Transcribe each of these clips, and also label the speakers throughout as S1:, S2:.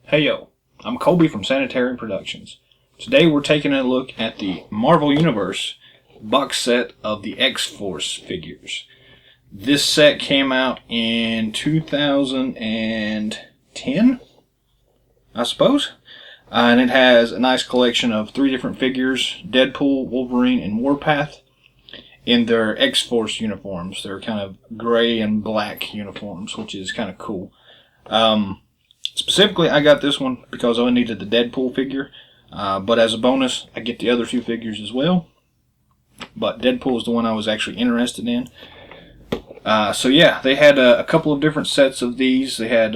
S1: Hey yo, I'm Colby from Sanitarium Productions. Today we're taking a look at the Marvel Universe box set of the X-Force figures. This set came out in 2010, I suppose. And it has a nice collection of 3 different figures, Deadpool, Wolverine, and Warpath, in their X-Force uniforms. They're kind of gray and black uniforms, which is kind of cool. Specifically, I got this one because I needed the Deadpool figure, but as a bonus, I get the other 2 figures as well. But Deadpool is the one I was actually interested in. So yeah, they had a couple of different sets of these. They had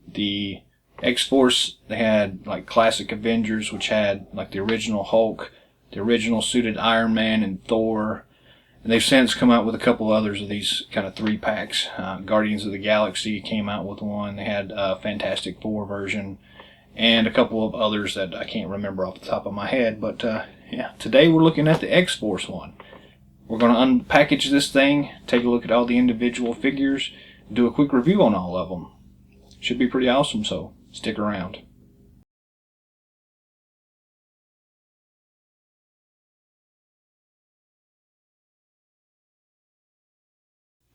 S1: the X-Force, they had like classic Avengers, which had like the original Hulk, the original suited Iron Man, and Thor. And they've since come out with a couple others of these kind of 3-packs. Guardians of the Galaxy came out with one. They had a Fantastic Four version. And a couple of others that I can't remember off the top of my head. But yeah, today we're looking at the X-Force one. We're going to unpackage this thing, take a look at all the individual figures, do a quick review on all of them. Should be pretty awesome, so stick around.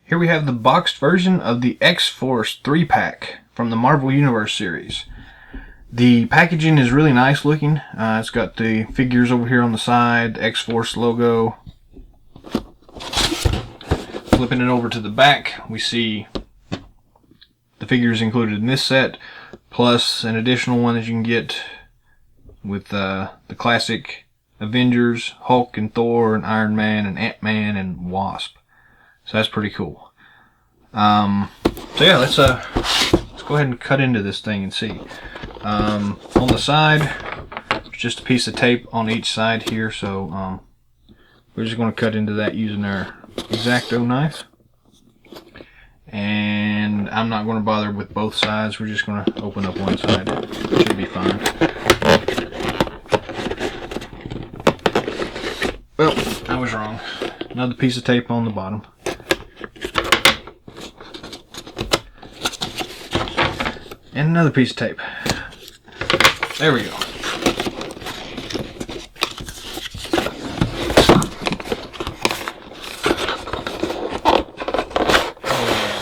S1: Here we have the boxed version of the X-Force 3-pack from the Marvel Universe series. The packaging is really nice looking. It's got the figures over here on the side, the X-Force logo. Flipping it over to the back, we see the figures included in this set, plus an additional one that you can get with the classic Avengers, Hulk and Thor and Iron Man and Ant-Man and Wasp. So that's pretty cool. So yeah, let's go ahead and cut into this thing and see. On the side, there's just a piece of tape on each side here, so we're just going to cut into that using our X-Acto knife. And I'm not going to bother with both sides. We're just going to open up one side. It should be fine. Well, I was wrong. Another piece of tape on the bottom. And another piece of tape. There we go.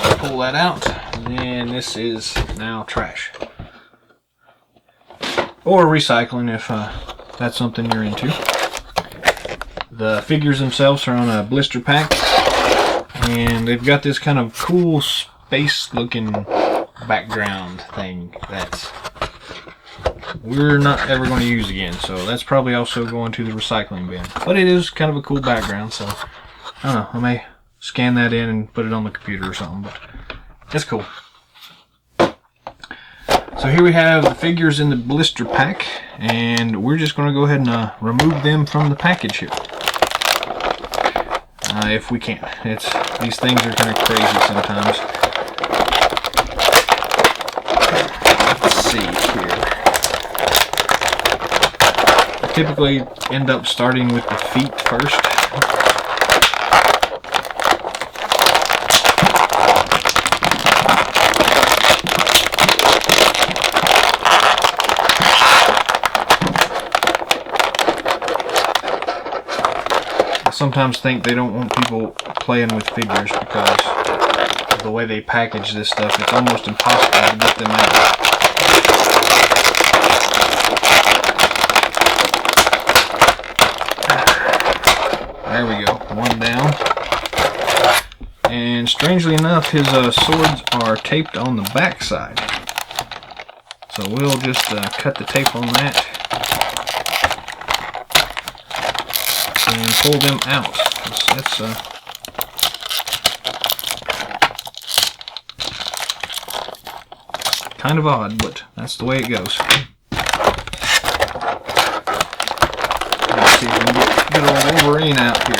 S1: And pull that out. And this is now trash. Or recycling if that's something you're into. The figures themselves are on a blister pack. And they've got this kind of cool space looking background thing that we're not ever going to use again, so that's probably also going to the recycling bin. But it is kind of a cool background, so I don't know, I may scan that in and put it on the computer or something, but it's cool. So here we have the figures in the blister pack, and we're just going to go ahead and remove them from the package here. If we can. These things are kind of crazy sometimes. Here. I typically end up starting with the feet first. I sometimes think they don't want people playing with figures because of the way they package this stuff. It's almost impossible to get them out. There we go, one down. And strangely enough, his swords are taped on the back side. So we'll just cut the tape on that and pull them out. That's kind of odd, but that's the way it goes. Let's see if we can get old Wolverine out here.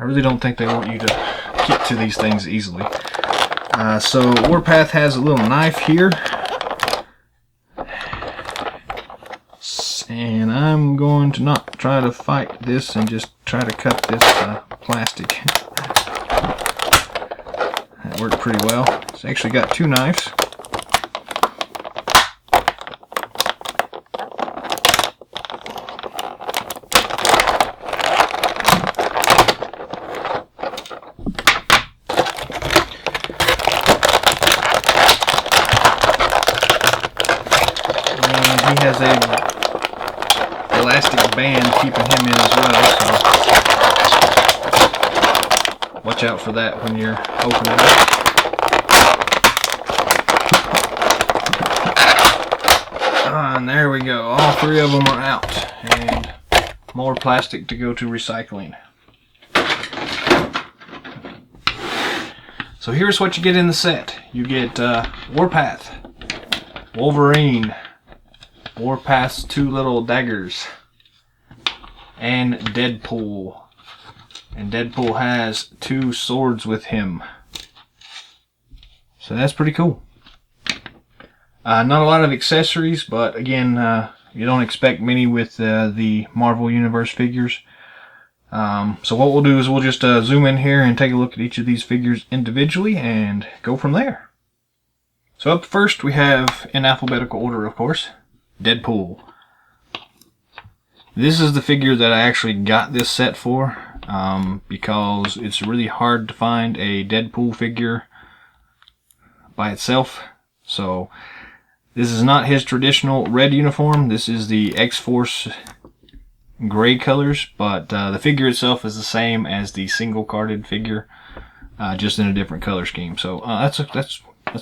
S1: really don't think they want you to get to these things easily. So Warpath has a little knife here. And I'm going to not try to fight this and just try to cut this plastic. That worked pretty well. It's actually got two knives. And he has a elastic band keeping him in as well, so watch out for that when you're opening it up. And there we go, all three of them are out, and more plastic to go to recycling. So here's what you get in the set. You get Warpath, Wolverine, Warpath's two little daggers, and Deadpool. And Deadpool has two swords with him. So that's pretty cool. Not a lot of accessories, but again, you don't expect many with the Marvel Universe figures. So what we'll do is we'll just zoom in here and take a look at each of these figures individually and go from there. So up first we have, in alphabetical order of course, Deadpool. This is the figure that I actually got this set for, because it's really hard to find a Deadpool figure by itself. So this is not his traditional red uniform. This is the X-Force gray colors, but the figure itself is the same as the single carded figure, just in a different color scheme. So that's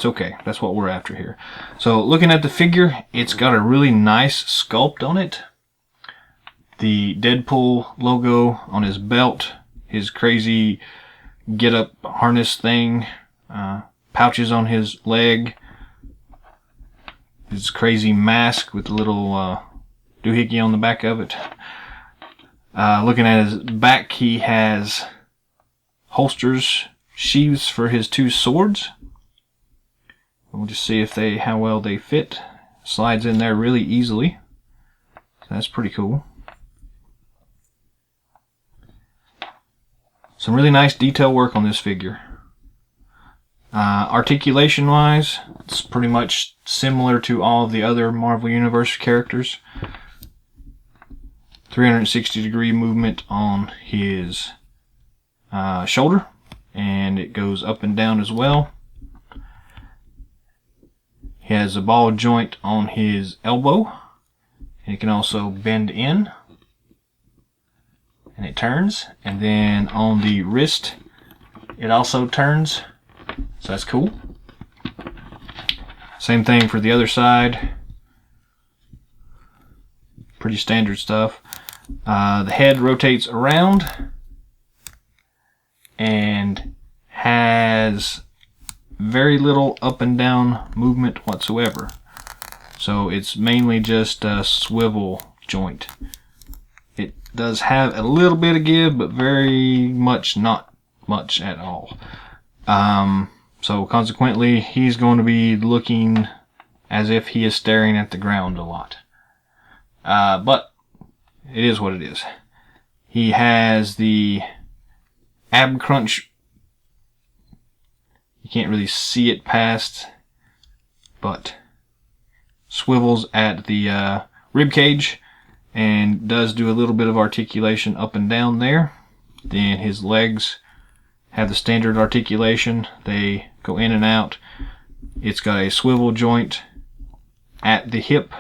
S1: okay. That's what we're after here. So looking at the figure, it's got a really nice sculpt on it. The Deadpool logo on his belt, his crazy get-up harness thing, pouches on his leg, his crazy mask with a little doohickey on the back of it. Looking at his back, he has holsters, sheaths for his two swords. We'll just see if how well they fit. Slides in there really easily. So that's pretty cool. Some really nice detail work on this figure. Articulation wise, it's pretty much similar to all of the other Marvel Universe characters. 360-degree movement on his shoulder, and it goes up and down as well. He has a ball joint on his elbow, and it can also bend in, and it turns. And then on the wrist, it also turns, so that's cool. Same thing for the other side. Pretty standard stuff. The head rotates around and has very little up and down movement whatsoever. So it's mainly just a swivel joint. It does have a little bit of give, but very much not much at all. So consequently, he's going to be looking as if he is staring at the ground a lot. But it is what it is. He has the ab crunch. You can't really see it past, but swivels at the rib cage and does do a little bit of articulation up and down there. Then his legs have the standard articulation. They go in and out. It's got a swivel joint at the hip,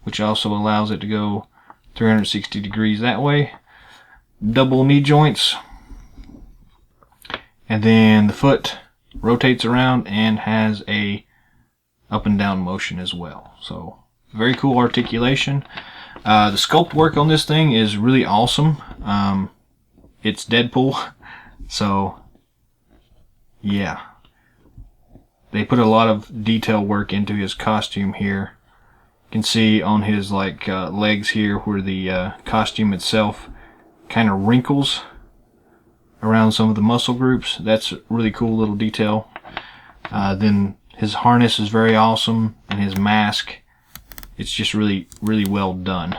S1: which also allows it to go 360 degrees that way. Double knee joints. And then the foot rotates around and has a up and down motion as well. So very cool articulation. The sculpt work on this thing is really awesome. It's Deadpool, so yeah, they put a lot of detail work into his costume here. You can see on his legs here where the costume itself kind of wrinkles around some of the muscle groups. That's a really cool little detail. Then his harness is very awesome, and his mask, it's just really well done.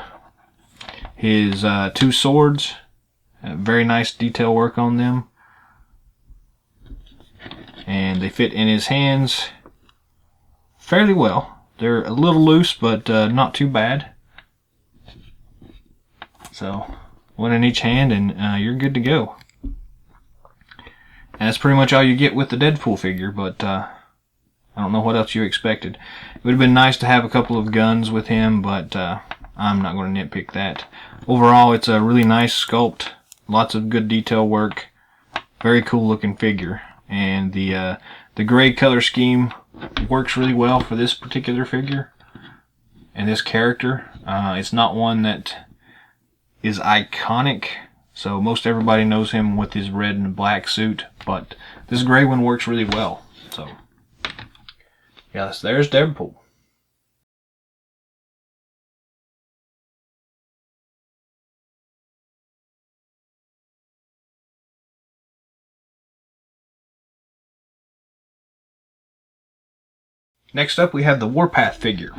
S1: His 2 swords, very nice detail work on them, and they fit in his hands fairly well. They're a little loose, but not too bad. So one in each hand, and you're good to go. And that's pretty much all you get with the Deadpool figure, but I don't know what else you expected. It would have been nice to have a couple of guns with him, but I'm not going to nitpick that. Overall, it's a really nice sculpt, lots of good detail work, very cool looking figure, and the gray color scheme works really well for this particular figure and this character. It's not one that is iconic, so most everybody knows him with his red and black suit, but this gray one works really well. So yeah, there's Deadpool. Next up, we have the Warpath figure.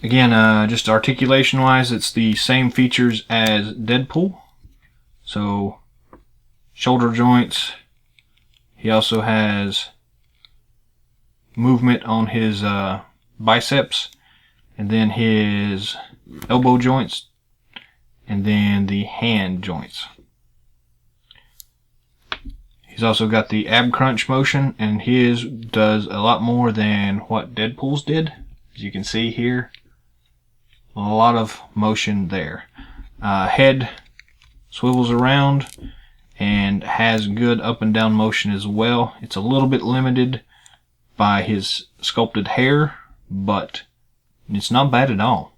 S1: Again, just articulation-wise, it's the same features as Deadpool. So, shoulder joints. He also has movement on his biceps, and then his elbow joints, and then the hand joints. He's also got the ab crunch motion, and his does a lot more than what Deadpool's did. As you can see here, a lot of motion there. Head swivels around and has good up and down motion as well. It's a little bit limited by his sculpted hair, but it's not bad at all.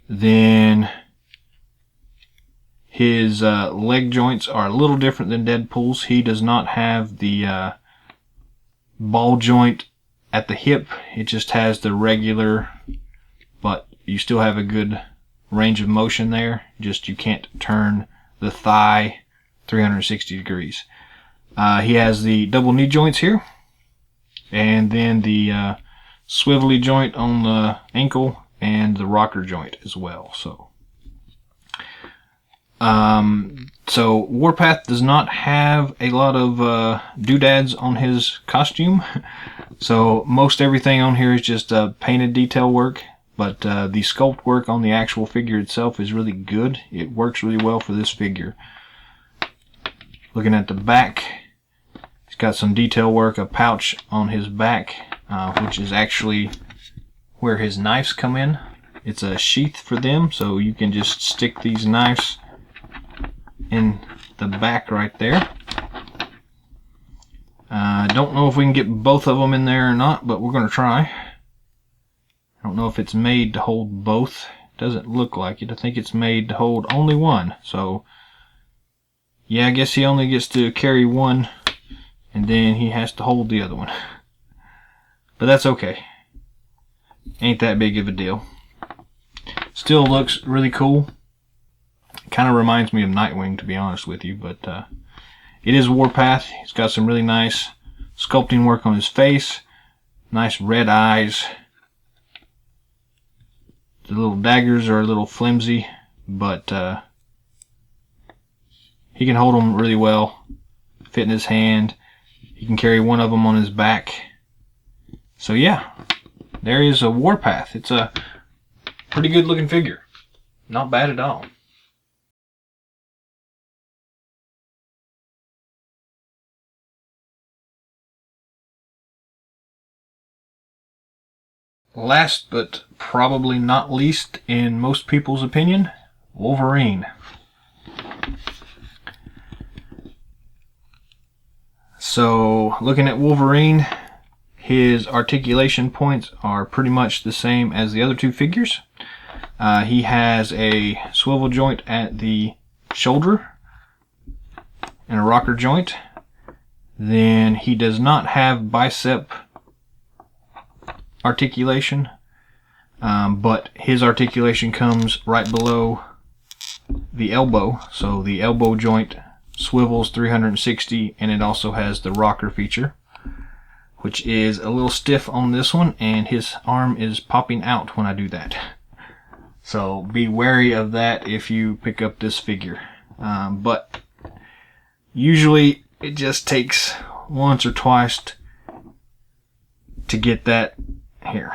S1: Then his leg joints are a little different than Deadpool's. He does not have the ball joint at the hip. It just has the regular, but you still have a good range of motion there. Just you can't turn the thigh 360 degrees. He has the double knee joints here, and then the swivelly joint on the ankle and the rocker joint as well. So Warpath does not have a lot of doodads on his costume. So most everything on here is just painted detail work, but the sculpt work on the actual figure itself is really good. It works really well for this figure. Looking at the back, he's got some detail work, a pouch on his back, which is actually where his knives come in. It's a sheath for them, so you can just stick these knives in the back right there. I don't know if we can get both of them in there or not, but we're going to try. I don't know if it's made to hold both. It doesn't look like it. I think it's made to hold only one. So, yeah, I guess he only gets to carry one, and then he has to hold the other one. But that's okay. Ain't that big of a deal. Still looks really cool. Kind of reminds me of Nightwing, to be honest with you, but it is Warpath. He's got some really nice sculpting work on his face, nice red eyes. The little daggers are a little flimsy, but he can hold them really well, fit in his hand. He can carry one of them on his back. So yeah, there is a Warpath. It's a pretty good looking figure. Not bad at all. Last but probably not least in most people's opinion, Wolverine. So looking at Wolverine, his articulation points are pretty much the same as the other two figures. He has a swivel joint at the shoulder and a rocker joint. Then he does not have bicep articulation, but his articulation comes right below the elbow. So the elbow joint swivels 360, and it also has the rocker feature, which is a little stiff on this one, and his arm is popping out when I do that. So be wary of that if you pick up this figure. But usually it just takes once or twice to get that here.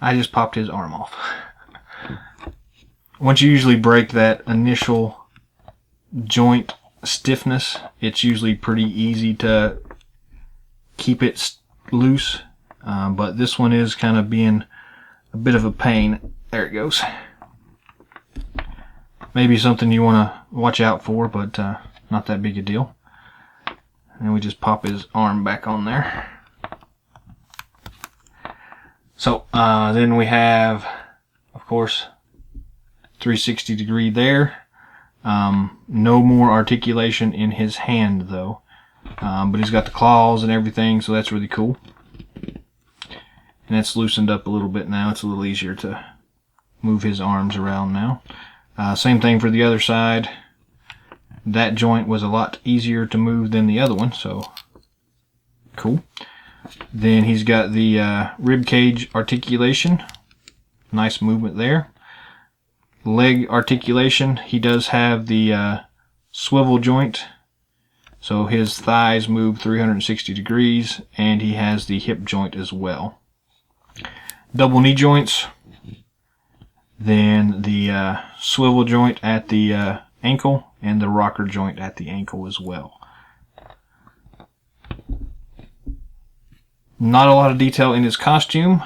S1: I just popped his arm off. Once you usually break that initial joint stiffness, it's usually pretty easy to keep it loose. But this one is kind of being a bit of a pain. There it goes. Maybe something you want to watch out for, but not that big a deal. And we just pop his arm back on there. So then we have, of course, 360 degree there. No more articulation in his hand though, but he's got the claws and everything, so that's really cool. And it's loosened up a little bit now. It's a little easier to move his arms around now. Same thing for the other side. That joint was a lot easier to move than the other one, so cool. Then he's got the rib cage articulation. Nice movement there. Leg articulation. He does have the swivel joint, so his thighs move 360 degrees, and he has the hip joint as well. Double knee joints. Then the swivel joint at the ankle, and the rocker joint at the ankle as well. Not a lot of detail in his costume,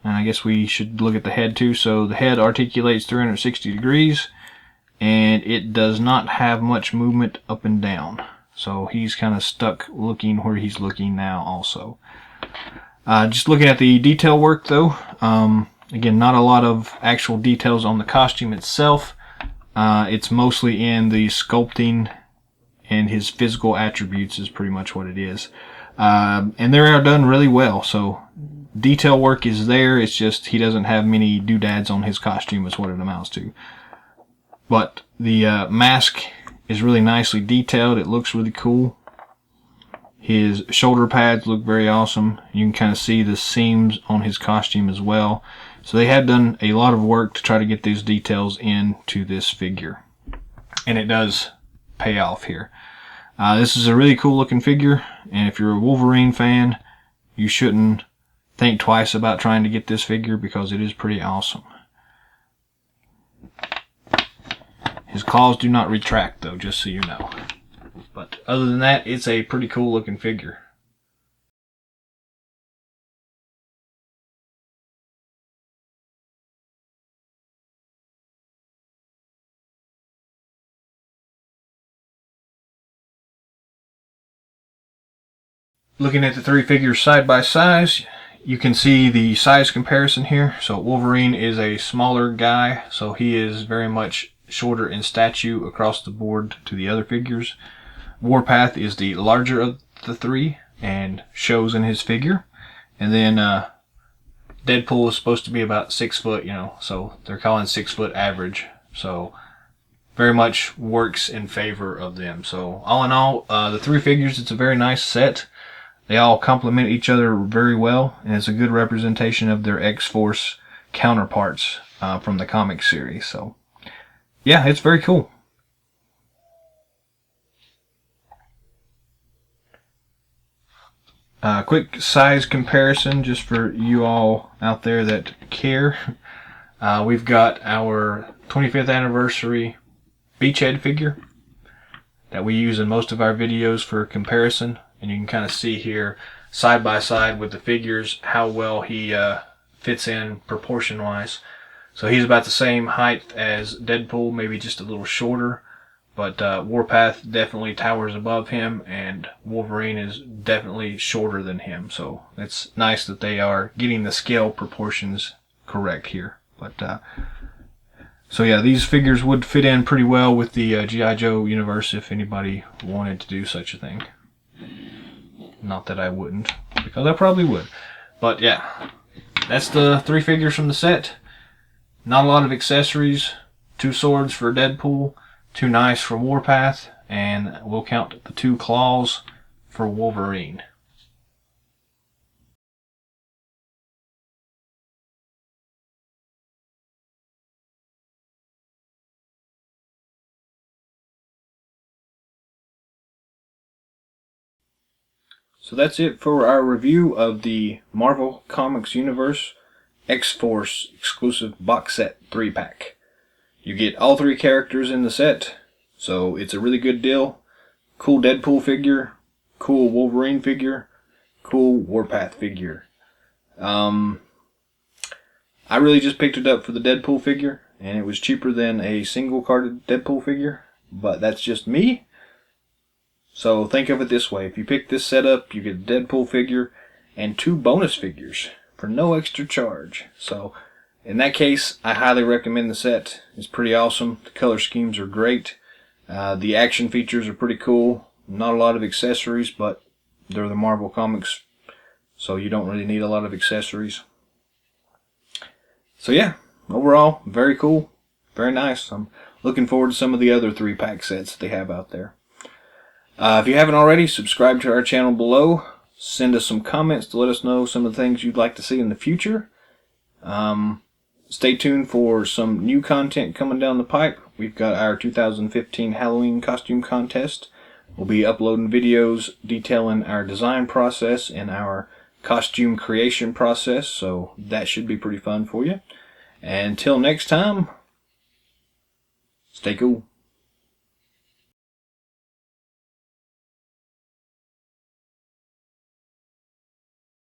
S1: and I guess we should look at the head too. So the head articulates 360 degrees, and it does not have much movement up and down. So he's kind of stuck looking where he's looking now also. Just looking at the detail work though, again, not a lot of actual details on the costume itself. It's mostly in the sculpting, and his physical attributes is pretty much what it is. And they are done really well, so detail work is there. It's just he doesn't have many doodads on his costume is what it amounts to. But the mask is really nicely detailed. It looks really cool. His shoulder pads look very awesome. You can kind of see the seams on his costume as well. So they have done a lot of work to try to get these details into this figure. And it does pay off here. This is a really cool looking figure, and if you're a Wolverine fan, you shouldn't think twice about trying to get this figure because it is pretty awesome. His claws do not retract though, just so you know. But other than that, it's a pretty cool looking figure. Looking at the three figures side by side, you can see the size comparison here. So Wolverine is a smaller guy, so he is very much shorter in stature across the board to the other figures. Warpath is the larger of the three and shows in his figure. And then Deadpool is supposed to be about 6 foot, so they're calling 6 foot average. So very much works in favor of them. So all in all, the three figures, it's a very nice set. They all complement each other very well, and it's a good representation of their X-Force counterparts from the comic series. So, yeah, it's very cool. Quick size comparison just for you all out there that care. We've got our 25th anniversary Beachhead figure that we use in most of our videos for comparison. And you can kind of see here, side by side with the figures, how well he fits in proportion-wise. So he's about the same height as Deadpool, maybe just a little shorter. But Warpath definitely towers above him, and Wolverine is definitely shorter than him. So it's nice that they are getting the scale proportions correct here. But so yeah, these figures would fit in pretty well with the G.I. Joe universe if anybody wanted to do such a thing. Not that I wouldn't, because I probably would. But yeah, that's the three figures from the set. Not a lot of accessories. 2 swords for Deadpool, 2 knives for Warpath, and we'll count the 2 claws for Wolverine. So that's it for our review of the Marvel Comics Universe X-Force exclusive box set 3-pack. You get all 3 characters in the set, so it's a really good deal. Cool Deadpool figure, cool Wolverine figure, cool Warpath figure. I really just picked it up for the Deadpool figure, and it was cheaper than a single carded Deadpool figure, but that's just me. So think of it this way: if you pick this set up, you get a Deadpool figure and 2 bonus figures for no extra charge. So in that case, I highly recommend the set. It's pretty awesome. The color schemes are great. The action features are pretty cool. Not a lot of accessories, but they're the Marvel Comics, so you don't really need a lot of accessories. So yeah, overall, very cool. Very nice. I'm looking forward to some of the other 3-pack sets that they have out there. If you haven't already, subscribe to our channel below. Send us some comments to let us know some of the things you'd like to see in the future. Stay tuned for some new content coming down the pipe. We've got our 2015 Halloween costume contest. We'll be uploading videos detailing our design process and our costume creation process, so that should be pretty fun for you. And until next time, stay cool.